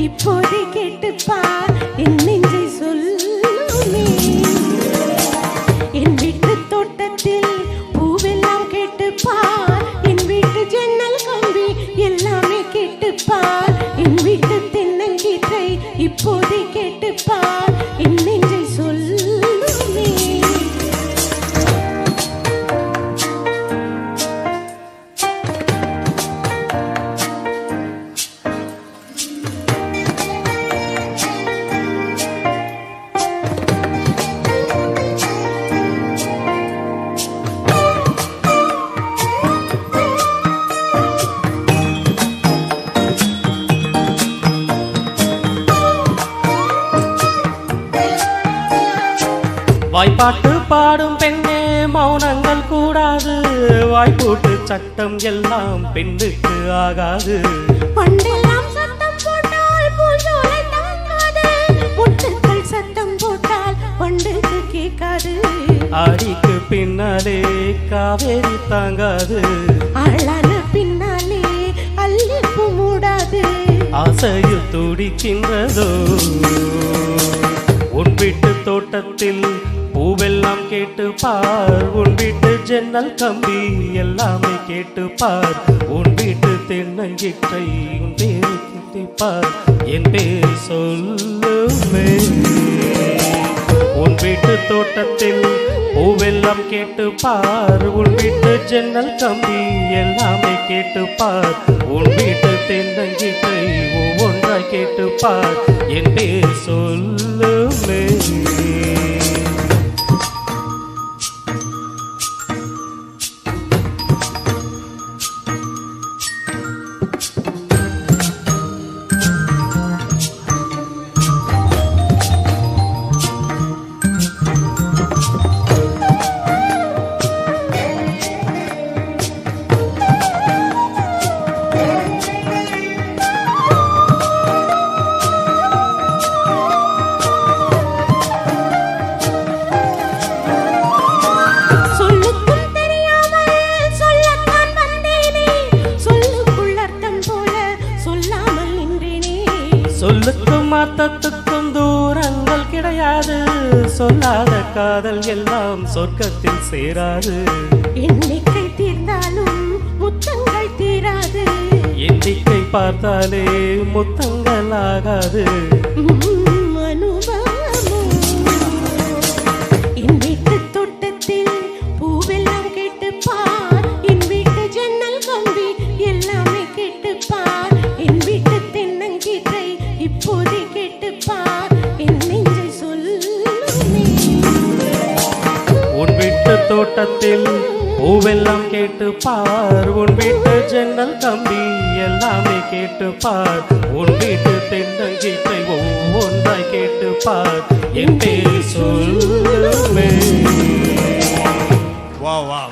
இப்போதே கேட்டுப்பார் என் நெஞ்சை சொல்லுமே. என் வீட்டு தோட்டத்தில் பூவெல்லாம் கேட்டுப்பார், என் வீட்டு ஜன்னல் கம்பி எல்லாமே கேட்டுப்பார், என் வீட்டு தென்னங்கீற்றை இப்போதே கேட்டுப்பார் என் நெஞ்சை சொல்லுமே. வாய்ப்பாட்டு பாடும் பெண்ணே மௌனங்கள் கூடாது, வாய்ப்போட்டு சட்டம் எல்லாம் பெண்ணுக்கு ஆகாது. பண்டெல்லாம் சத்தம் போட்டால் பூஞ்சோலை தாங்காது, முட்டுக்கள் சத்தம் போட்டால் பண்டுக்கு கேட்காது. ஆடிக்கு பின்னாலே காவேரி தாங்காது, ஆளான பின்னாலே அல்லிப்பு மூடாது. ஆசையில் துடிக்கின்றதோ உன் வீட்டு தோட்டத்தில் பூவெல்லாம் கேட்டு பார், உன் வீட்டு ஜன்னல் கம்பி எல்லாமே கேட்டு பார், உன் வீட்டு தென்னங்கீற்றை உன் பேரை கேட்டுப்பார் என் பேர் சொல்லுமே. உன் வீட்டு தோட்டத்தில் பூவெல்லாம் கேட்டு பார், உன் வீட்டு ஜன்னல் கம்பி எல்லாமே கேட்டு பார், உன் வீட்டு தென்னங்கீற்றை ஒவ்வொன்றாய் கேட்டு பார் என் பேர் சொல்லுமே. சொல்லுக்கும் அர்த்தத்துக்கும் தூரங்கள் கிடையாது, சொல்லாத காதல் எல்லாம் சொர்க்கத்தில் சேராது. எண்ணிக்கை தீர்ந்தாலும் முத்தங்கள் தீராது, எண்ணிக்கை பார்த்தாலே முத்தங்கள் ஆகாது. என் வீட்டு தோட்டத்தில் பூவெல்லாம் கேட்டுப்பார், என் வீட்டு ஜன்னல் கம்பி எல்லாமே கேட்டுப்பார், என் வீட்டு தென்னங்கீற்றை இப்போதே கேட்டுப்பார் என் நெஞ்சை சொல்லுமே. உன் வீட்டு தோட்டத்தில் பூவெல்லாம் கேட்டுப்பார், உன் வீட்டு ஜன்னல் கம்பி எல்லாமே கேட்டுப்பார், உன் வீட்டு தென்னங்கீற்றை ஒவ்வொன்றாய் கேட்டுப்பார் என் பேர் சொல்லுமே. Wow, wow.